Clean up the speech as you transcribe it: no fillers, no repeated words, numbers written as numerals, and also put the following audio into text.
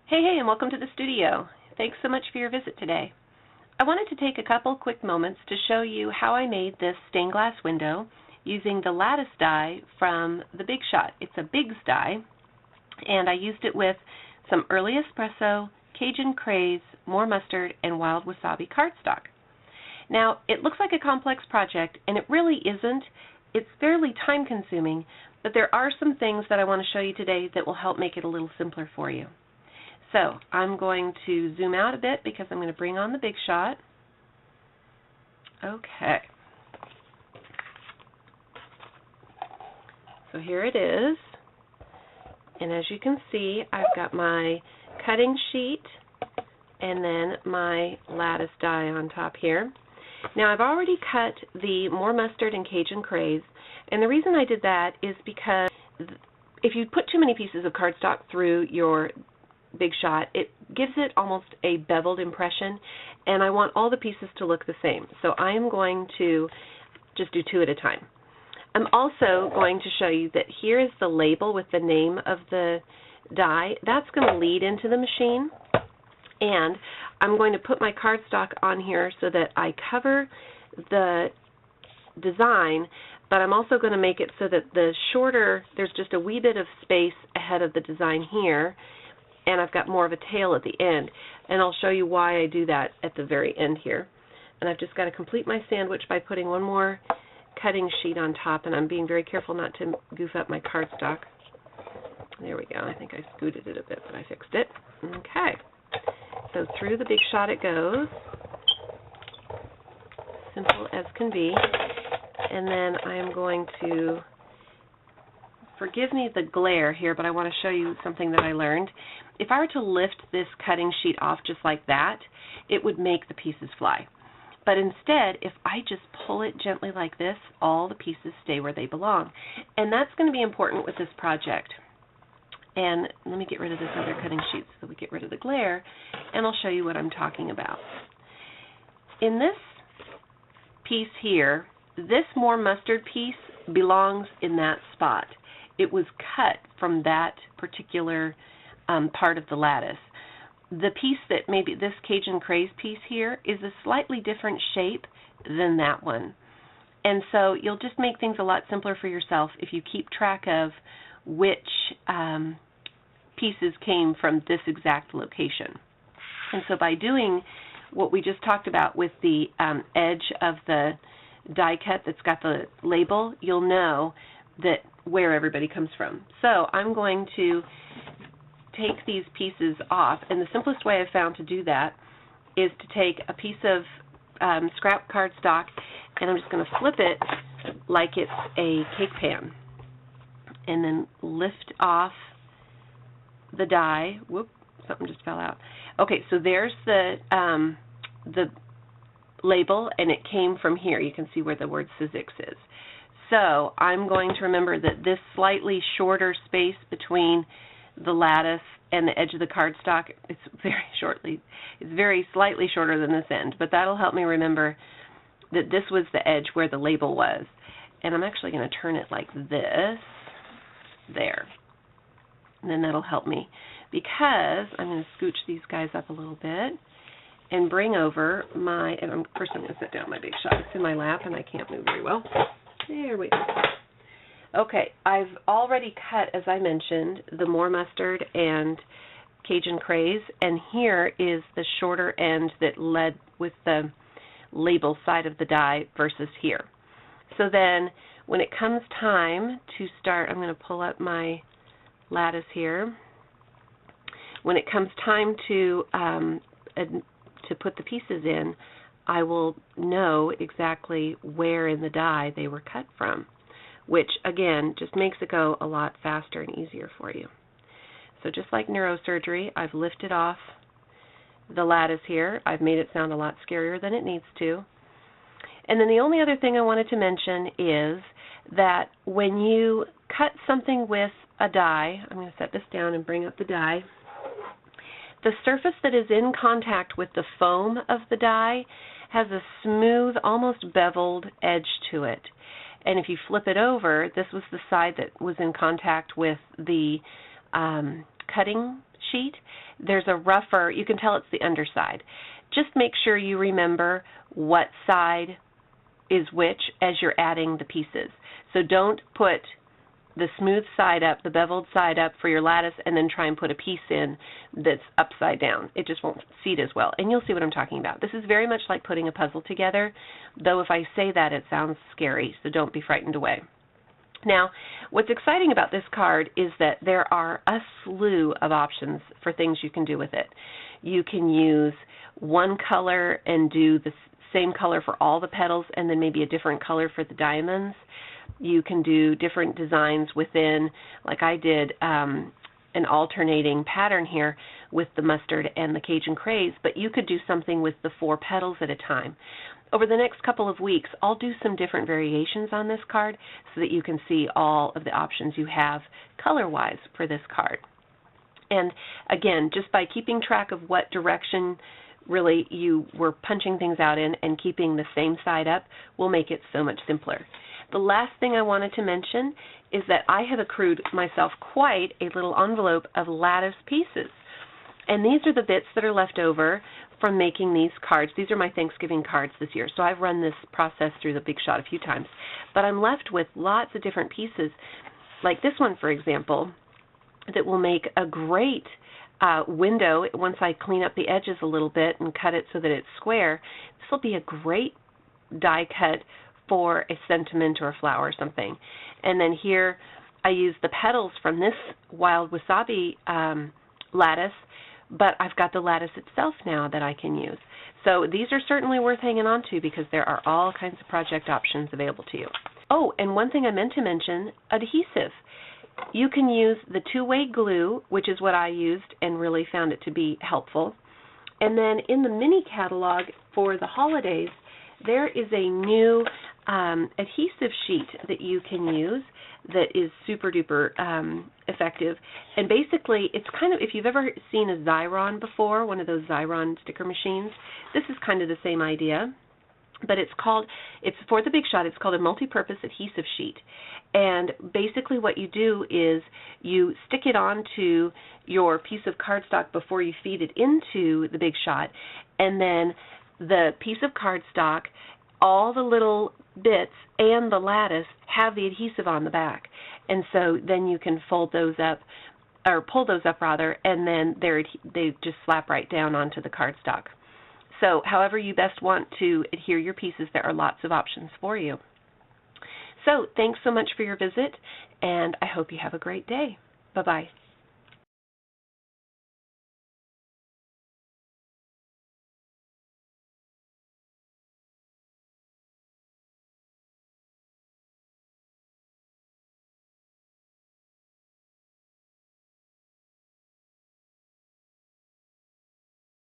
Hey, and welcome to the studio. Thanks so much for your visit today. I wanted to take a couple quick moments to show you how I made this stained glass window using the lattice die from the Big Shot. It's a Big's die, and I used it with some early espresso, Cajun craze, more mustard, and wild wasabi cardstock. Now, it looks like a complex project, and it really isn't. It's fairly time-consuming, but there are some things that I want to show you today that will help make it a little simpler for you. So I'm going to zoom out a bit because I'm going to bring on the Big Shot. Okay. So here it is. And as you can see, I've got my cutting sheet and then my lattice die on top here. Now I've already cut the more mustard and Cajun craze, and the reason I did that is because if you put too many pieces of cardstock through your Big Shot, it gives it almost a beveled impression, and I want all the pieces to look the same. So I am going to just do two at a time. I'm also going to show you that here is the label with the name of the die. That's going to lead into the machine, and I'm going to put my cardstock on here so that I cover the design, but I'm also going to make it so that there's just a wee bit of space ahead of the design here, and I've got more of a tail at the end. And I'll show you why I do that at the very end here. And I've just got to complete my sandwich by putting one more cutting sheet on top, and I'm being very careful not to goof up my cardstock. There we go. I think I scooted it a bit, but I fixed it. Okay. So through the Big Shot it goes. Simple as can be. And then I'm going to, forgive me the glare here, but I want to show you something that I learned. If I were to lift this cutting sheet off just like that, it would make the pieces fly. But instead, if I just pull it gently like this, all the pieces stay where they belong. And that's going to be important with this project. And let me get rid of this other cutting sheet so we get rid of the glare, and I'll show you what I'm talking about. In this piece here, this more mustard piece belongs in that spot. It was cut from that particular part of the lattice. The piece that maybe this Cajun craze piece here is a slightly different shape than that one. And so you'll just make things a lot simpler for yourself if you keep track of which pieces came from this exact location. And so by doing what we just talked about with the edge of the die cut that's got the label, you'll know that where everybody comes from. So I'm going to take these pieces off, and the simplest way I've found to do that is to take a piece of scrap cardstock, and I'm just going to flip it like it's a cake pan, and then lift off the die. Whoop, something just fell out. Okay, so there's the label, and it came from here. You can see where the word Sizzix is. So I'm going to remember that this slightly shorter space between the lattice and the edge of the cardstock, it's very slightly shorter than this end, but that'll help me remember that this was the edge where the label was. And I'm actually going to turn it like this, there. And then that'll help me, because I'm going to scooch these guys up a little bit and bring over my, and first I'm going to set down my Big Shot. It's in my lap and I can't move very well. There we go. Okay, I've already cut, as I mentioned, the more mustard and Cajun craze, and here is the shorter end that led with the label side of the die versus here. So then when it comes time to start, I'm going to pull up my lattice here. When it comes time to put the pieces in, I will know exactly where in the die they were cut from, which again just makes it go a lot faster and easier for you. So just like neurosurgery, I've lifted off the lattice here. I've made it sound a lot scarier than it needs to. And then the only other thing I wanted to mention is that when you cut something with a die, I'm going to set this down and bring up the die, the surface that is in contact with the foam of the die has a smooth, almost beveled edge to it. And if you flip it over, this was the side that was in contact with the cutting sheet, there's a rougher, you can tell it's the underside. Just make sure you remember what side is which as you're adding the pieces. So don't put the smooth side up, the beveled side up for your lattice, and then try and put a piece in that's upside down. It just won't seat as well, and you'll see what I'm talking about. This is very much like putting a puzzle together, though if I say that it sounds scary, so don't be frightened away. Now, what's exciting about this card is that there are a slew of options for things you can do with it. You can use one color and do the same color for all the petals and then maybe a different color for the diamonds. You can do different designs within, like I did, an alternating pattern here with the mustard and the Cajun craze, but you could do something with the 4 petals at a time. Over the next couple of weeks, I'll do some different variations on this card so that you can see all of the options you have color-wise for this card. And again, just by keeping track of what direction really you were punching things out in and keeping the same side up will make it so much simpler. The last thing I wanted to mention is that I have accrued myself quite a little envelope of lattice pieces. And these are the bits that are left over from making these cards. These are my Thanksgiving cards this year, so I've run this process through the Big Shot a few times. But I'm left with lots of different pieces, like this one, for example, that will make a great window once I clean up the edges a little bit and cut it so that it's square. This will be a great die cut for a sentiment or a flower or something. And then here I use the petals from this wild wasabi lattice, but I've got the lattice itself now that I can use. So these are certainly worth hanging on to because there are all kinds of project options available to you. Oh, and one thing I meant to mention, adhesive. You can use the two-way glue, which is what I used and really found it to be helpful. And then in the mini catalog for the holidays, there is a new adhesive sheet that you can use that is super duper effective. And basically, it's kind of, if you've ever seen a Xyron before, one of those Xyron sticker machines, this is kind of the same idea. But it's for the Big Shot, it's called a multi-purpose adhesive sheet. And basically what you do is you stick it onto your piece of cardstock before you feed it into the Big Shot, and then the piece of cardstock, all the little bits and the lattice have the adhesive on the back. And so then you can fold those up, or pull those up rather, and then they just slap right down onto the cardstock. So however you best want to adhere your pieces, there are lots of options for you. So thanks so much for your visit, and I hope you have a great day. Bye-bye.